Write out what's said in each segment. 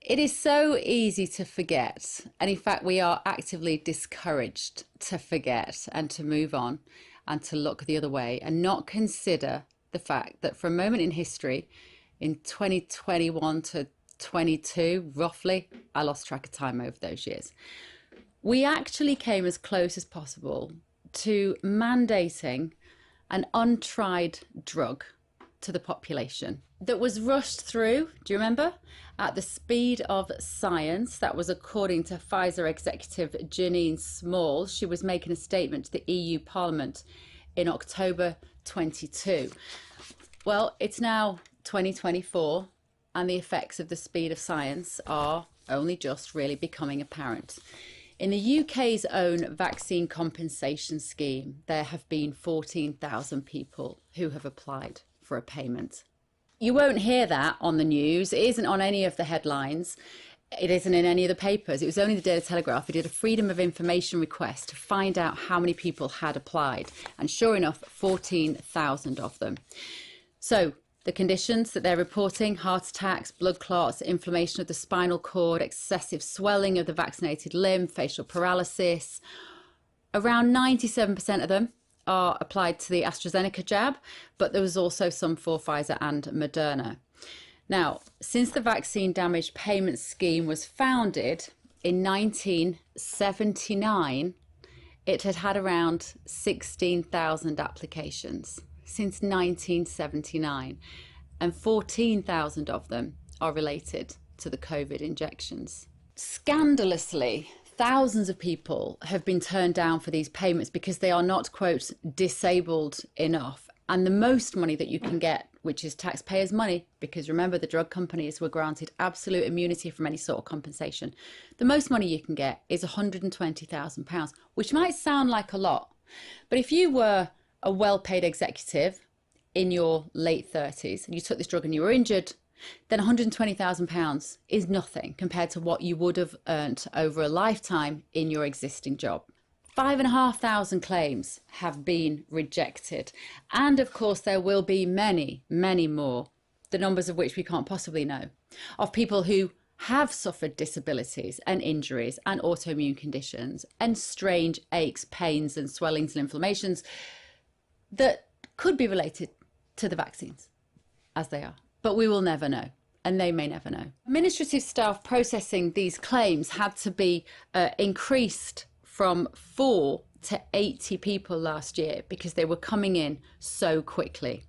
It is so easy to forget. And in fact, we are actively discouraged to forget and to move on and to look the other way and not consider the fact that for a moment in history, in 2021 to 22, roughly, I lost track of time over those years, we actually came as close as possible to mandating an untried drug to the population that was rushed through, do you remember, at the speed of science. That was according to Pfizer executive Janine Small. She was making a statement to the EU Parliament in October 22. Well, it's now 2024 and the effects of the speed of science are only just really becoming apparent. In the UK's own vaccine compensation scheme, there have been 14,000 people who have applied for a payment. You won't hear that on the news. It isn't on any of the headlines. It isn't in any of the papers. It was only the Daily Telegraph who did a Freedom of Information request to find out how many people had applied. And sure enough, 14,000 of them. So the conditions that they're reporting: heart attacks, blood clots, inflammation of the spinal cord, excessive swelling of the vaccinated limb, facial paralysis. Around 97% of them are applied to the AstraZeneca jab, but there was also some for Pfizer and Moderna. Now, since the Vaccine Damage Payment Scheme was founded in 1979, it had had around 16,000 applications since 1979, and 14,000 of them are related to the COVID injections. Scandalously, thousands of people have been turned down for these payments because they are not, quote, disabled enough. And the most money that you can get, which is taxpayers' money, because remember, the drug companies were granted absolute immunity from any sort of compensation. The most money you can get is £120,000, which might sound like a lot. But if you were a well-paid executive in your late 30s and you took this drug and you were injured, then £120,000 is nothing compared to what you would have earned over a lifetime in your existing job. 5,500 claims have been rejected. And of course, there will be many, many more, the numbers of which we can't possibly know, of people who have suffered disabilities and injuries and autoimmune conditions and strange aches, pains and swellings and inflammations that could be related to the vaccines, as they are. But we will never know, and they may never know. Administrative staff processing these claims had to be increased from 4 to 80 people last year because they were coming in so quickly.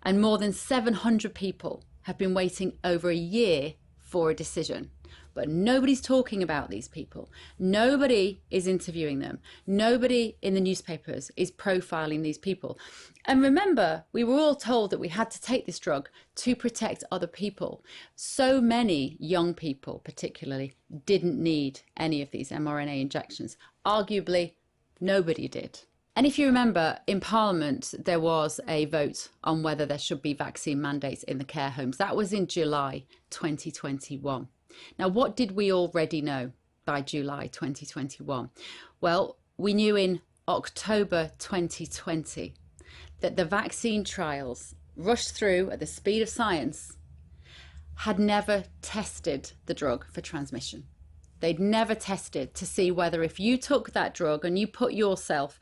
And more than 700 people have been waiting over a year for a decision. But nobody's talking about these people. Nobody is interviewing them. Nobody in the newspapers is profiling these people. And remember, we were all told that we had to take this drug to protect other people. So many young people, particularly, didn't need any of these mRNA injections. Arguably, nobody did. And if you remember, in Parliament, there was a vote on whether there should be vaccine mandates in the care homes. That was in July 2021. Now, what did we already know by July 2021? Well, we knew in October 2020 that the vaccine trials rushed through at the speed of science had never tested the drug for transmission. They'd never tested to see whether if you took that drug and you put yourself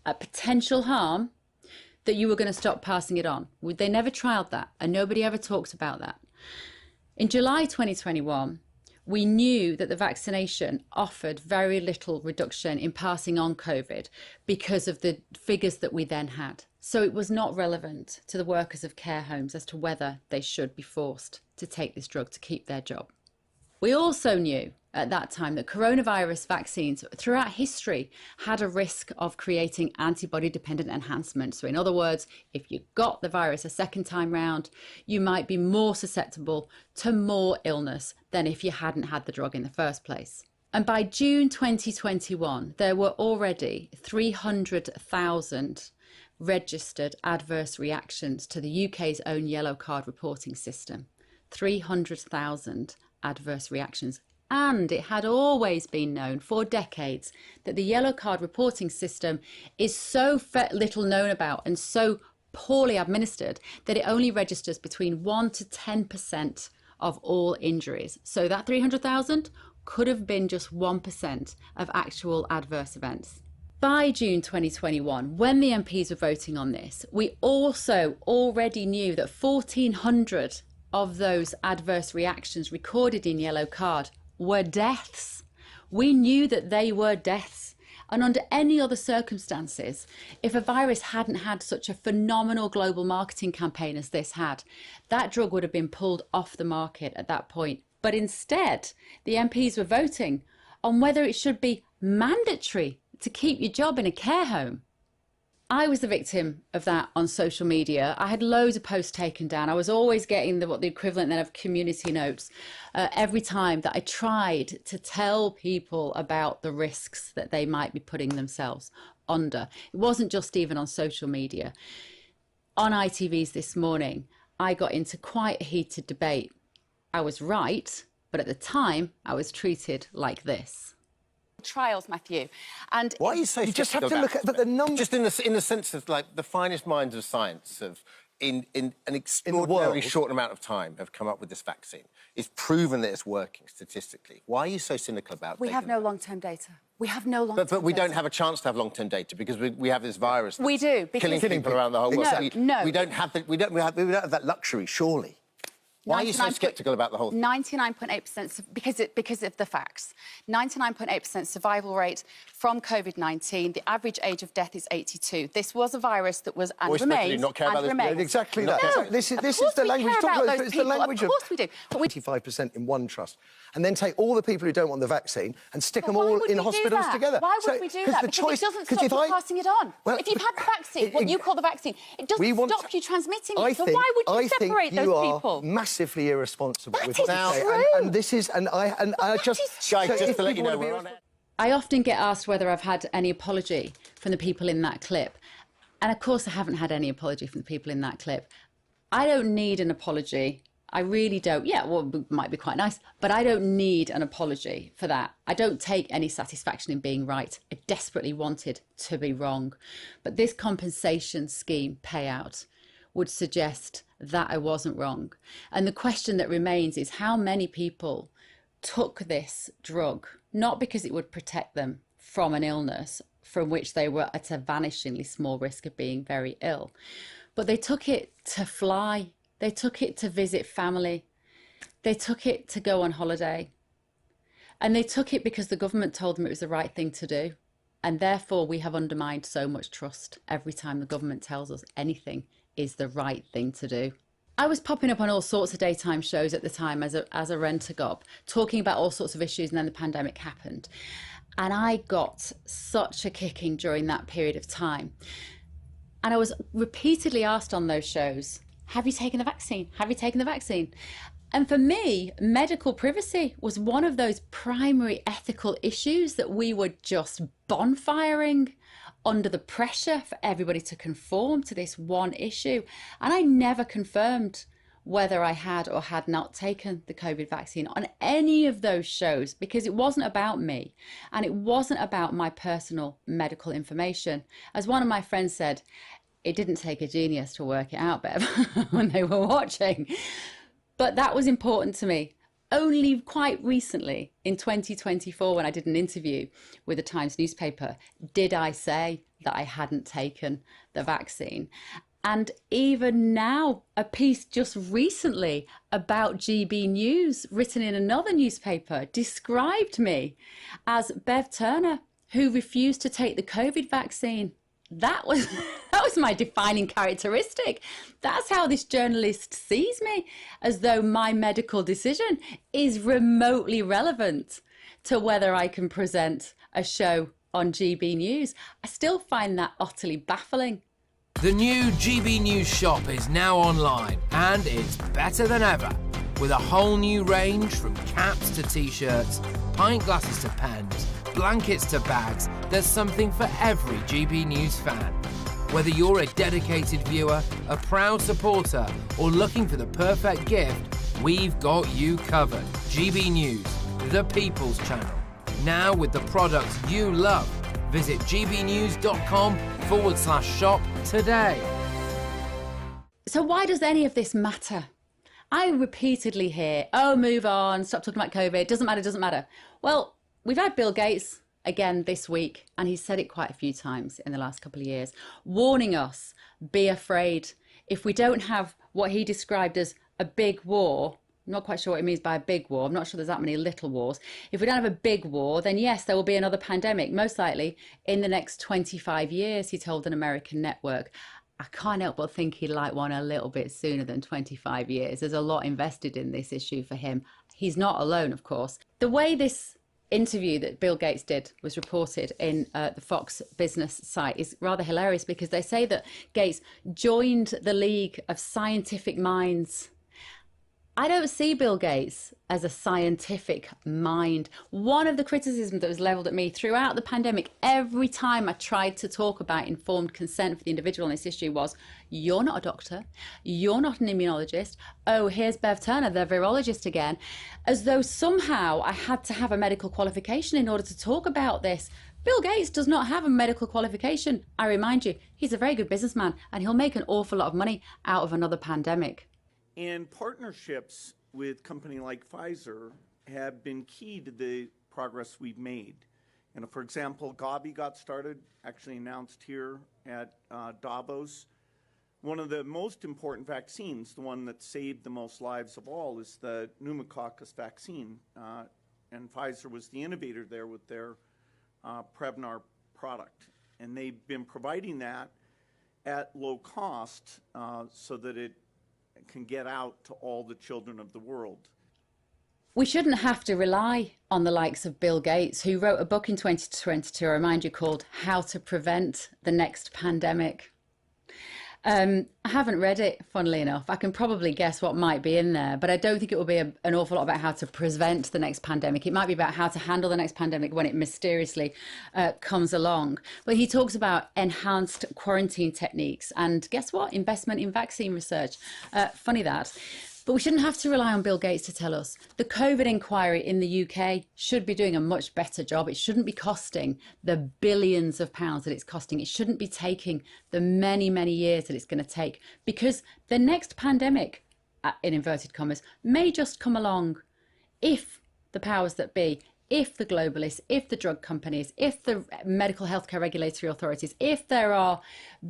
at potential harm, that you were going to stop passing it on. They never trialed that, and nobody ever talked about that. In July 2021, we knew that the vaccination offered very little reduction in passing on COVID because of the figures that we then had. So it was not relevant to the workers of care homes as to whether they should be forced to take this drug to keep their job. We also knew at that time that coronavirus vaccines throughout history had a risk of creating antibody-dependent enhancement. So in other words, if you got the virus a second time round, you might be more susceptible to more illness than if you hadn't had the drug in the first place. And by June 2021, there were already 300,000 registered adverse reactions to the UK's own yellow card reporting system. 300,000 adverse reactions. And it had always been known for decades that the yellow card reporting system is so little known about and so poorly administered that it only registers between 1 to 10% of all injuries. So that 300,000 could have been just 1% of actual adverse events. By June 2021, when the MPs were voting on this, we also already knew that 1,400 of those adverse reactions recorded in Yellow Card were deaths. We knew that they were deaths. And under any other circumstances, if a virus hadn't had such a phenomenal global marketing campaign as this had, that drug would have been pulled off the market at that point. But instead, the MPs were voting on whether it should be mandatory to keep your job in a care home. I was the victim of that on social media. I had loads of posts taken down. I was always getting what the equivalent then of community notes every time that I tried to tell people about the risks that they might be putting themselves under. It wasn't just even on social media. On ITV's This Morning, I got into quite a heated debate. I was right, but at the time, I was treated like this. Trials, Matthew, and why are you so? You just have to look at the numbers. Just in the sense of like the finest minds of science have, in an extraordinarily short amount of time, have come up with this vaccine. It's proven that it's working statistically. Why are you so cynical about it? We have no long-term data. We have no long-term data. But we don't have a chance to have long-term data because we have this virus. We do, because killing people around the whole world. No. We don't have that luxury, surely. Why are you so sceptical about the whole thing? 99.8% because of the facts. 99.8% survival rate from COVID-19. The average age of death is 82. This was a virus that was and remains. Not care about this. Exactly that. No, This is the language. It's the language of 25% in one trust, and then take all the people who don't want the vaccine and stick them all in hospitals together. Why would we do that? Because it doesn't stop you passing it on. Well, if you've had the vaccine, what you call the vaccine, it doesn't stop you transmitting it. So why would you separate those people? Massively irresponsible. That with is true. And this is, and I just, guys, just to let you know, we're on it. I often get asked whether I've had any apology from the people in that clip. And of course, I haven't had any apology from the people in that clip. I don't need an apology. I really don't. Yeah, well, it might be quite nice, but I don't need an apology for that. I don't take any satisfaction in being right. I desperately wanted to be wrong. But this compensation scheme payout would suggest that I wasn't wrong. And the question that remains is how many people took this drug, not because it would protect them from an illness from which they were at a vanishingly small risk of being very ill, but they took it to fly, they took it to visit family, they took it to go on holiday, and they took it because the government told them it was the right thing to do. And therefore we have undermined so much trust every time the government tells us anything is the right thing to do. I was popping up on all sorts of daytime shows at the time as a rent-a-gob, talking about all sorts of issues, and then the pandemic happened. And I got such a kicking during that period of time. And I was repeatedly asked on those shows, have you taken the vaccine? Have you taken the vaccine? And for me, medical privacy was one of those primary ethical issues that we were just bonfiring under the pressure for everybody to conform to this one issue. And I never confirmed whether I had or had not taken the COVID vaccine on any of those shows, because it wasn't about me and it wasn't about my personal medical information. As one of my friends said, it didn't take a genius to work it out, Bev, when they were watching. But that was important to me. Only quite recently, in 2024, when I did an interview with the Times newspaper, did I say that I hadn't taken the vaccine. And even now, a piece just recently about GB News, written in another newspaper, described me as Bev Turner, who refused to take the COVID vaccine. That was my defining characteristic. That's how this journalist sees me, as though my medical decision is remotely relevant to whether I can present a show on GB News. I still find that utterly baffling. The new GB News shop is now online, and it's better than ever. With a whole new range from caps to t-shirts, pint glasses to pens, blankets to bags, there's something for every GB News fan. Whether you're a dedicated viewer, a proud supporter, or looking for the perfect gift, we've got you covered. GB News, the People's Channel. Now with the products you love. Visit gbnews.com/shop today. So why does any of this matter? I repeatedly hear, oh, move on, stop talking about COVID, doesn't matter, doesn't matter. Well, we've had Bill Gates again this week, and he's said it quite a few times in the last couple of years, warning us, be afraid. If we don't have what he described as a big war, I'm not quite sure what he means by a big war. I'm not sure there's that many little wars. If we don't have a big war, then yes, there will be another pandemic, most likely in the next 25 years, he told an American network. I can't help but think he'd like one a little bit sooner than 25 years. There's a lot invested in this issue for him. He's not alone, of course. The way this interview that Bill Gates did was reported in the Fox Business site is rather hilarious, because they say that Gates joined the League of Scientific Minds. I don't see Bill Gates as a scientific mind. One of the criticisms that was levelled at me throughout the pandemic, every time I tried to talk about informed consent for the individual on this issue, was, you're not a doctor, you're not an immunologist, oh, here's Bev Turner, the virologist again, as though somehow I had to have a medical qualification in order to talk about this. Bill Gates does not have a medical qualification. I remind you, he's a very good businessman, and he'll make an awful lot of money out of another pandemic. And partnerships with company like Pfizer have been key to the progress we've made. And for example, Gavi got started, actually announced here at Davos. One of the most important vaccines, the one that saved the most lives of all, is the pneumococcus vaccine. And Pfizer was the innovator there with their Prevnar product. And they've been providing that at low cost so that it can get out to all the children of the world. We shouldn't have to rely on the likes of Bill Gates, who wrote a book in 2022, I remind you, called How to Prevent the Next Pandemic. I haven't read it, funnily enough. I can probably guess what might be in there, but I don't think it will be an awful lot about how to prevent the next pandemic. It might be about how to handle the next pandemic when it mysteriously comes along. But he talks about enhanced quarantine techniques and, guess what, investment in vaccine research. Funny that. But we shouldn't have to rely on Bill Gates to tell us. The COVID inquiry in the UK should be doing a much better job. It shouldn't be costing the billions of pounds that it's costing. It shouldn't be taking the many, many years that it's going to take, because the next pandemic, in inverted commas, may just come along if the powers that be, if the globalists, if the drug companies, if the medical healthcare regulatory authorities, if there are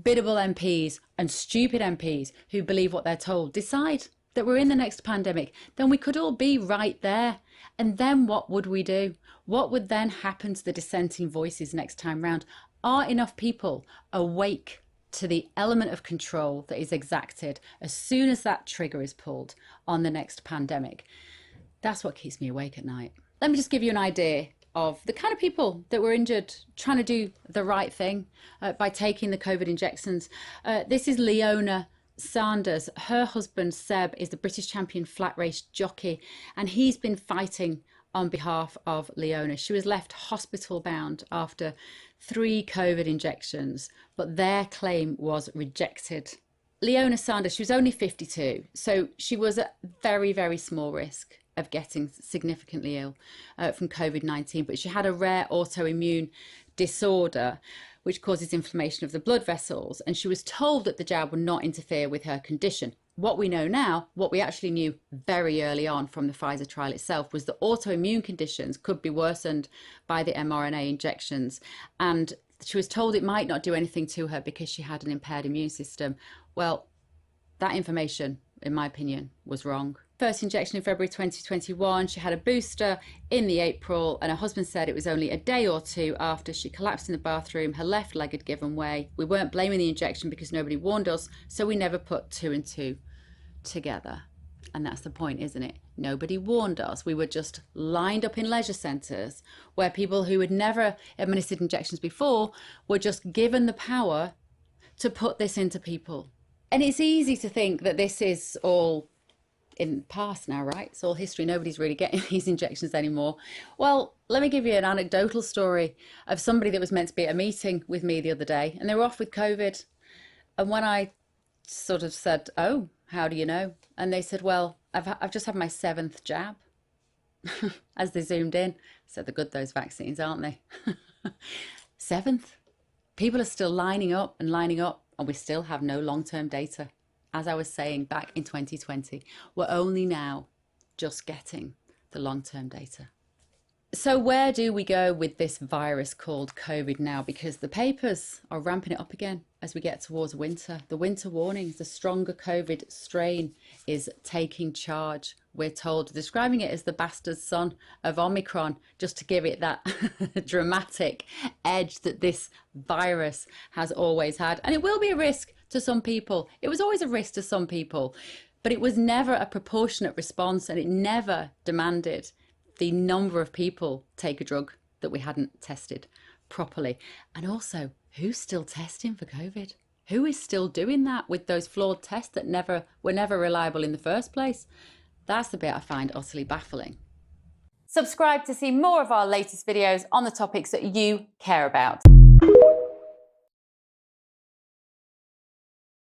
biddable MPs and stupid MPs who believe what they're told, decide that we're in the next pandemic, then we could all be right there. And then what would we do? What would then happen to the dissenting voices next time round? Are enough people awake to the element of control that is exacted as soon as that trigger is pulled on the next pandemic? That's what keeps me awake at night. Let me just give you an idea of the kind of people that were injured trying to do the right thing by taking the COVID injections. This is Leona Sanders. Her husband Seb is the British champion flat race jockey, and he's been fighting on behalf of Leona. She was left hospital bound after 3 COVID injections, but their claim was rejected. Leona Sanders, she was only 52, so she was at very, very small risk of getting significantly ill from COVID-19, but she had a rare autoimmune disorder which causes inflammation of the blood vessels, and she was told that the jab would not interfere with her condition. What we know now, what we actually knew very early on from the Pfizer trial itself, was that autoimmune conditions could be worsened by the mRNA injections, and she was told it might not do anything to her because she had an impaired immune system. Well, that information, in my opinion, was wrong. First injection in February 2021, she had a booster in the April, and her husband said it was only a day or two after she collapsed in the bathroom, her left leg had given way. We weren't blaming the injection because nobody warned us, so we never put 2 and 2 together. And that's the point, isn't it? Nobody warned us. We were just lined up in leisure centres where people who had never administered injections before were just given the power to put this into people. And it's easy to think that this is all in the past now, right? It's all history. Nobody's really getting these injections anymore. Well, let me give you an anecdotal story of somebody that was meant to be at a meeting with me the other day, and they were off with COVID. And when I sort of said, oh, how do you know? And they said, well, I've just had my 7th jab. As they zoomed in, I said, they're good, those vaccines, aren't they? 7th. People are still lining up, and we still have no long-term data. as I was saying back in 2020, we're only now just getting the long-term data. So where do we go with this virus called COVID now? Because the papers are ramping it up again as we get towards winter. The winter warnings, the stronger COVID strain is taking charge. We're told, describing it as the bastard son of Omicron, just to give it that dramatic edge that this virus has always had. And it will be a risk to some people. It was always a risk to some people, but it was never a proportionate response, and it never demanded the number of people take a drug that we hadn't tested properly. And also, who's still testing for COVID? Who is still doing that with those flawed tests that were never reliable in the first place? That's the bit I find utterly baffling. Subscribe to see more of our latest videos on the topics that you care about.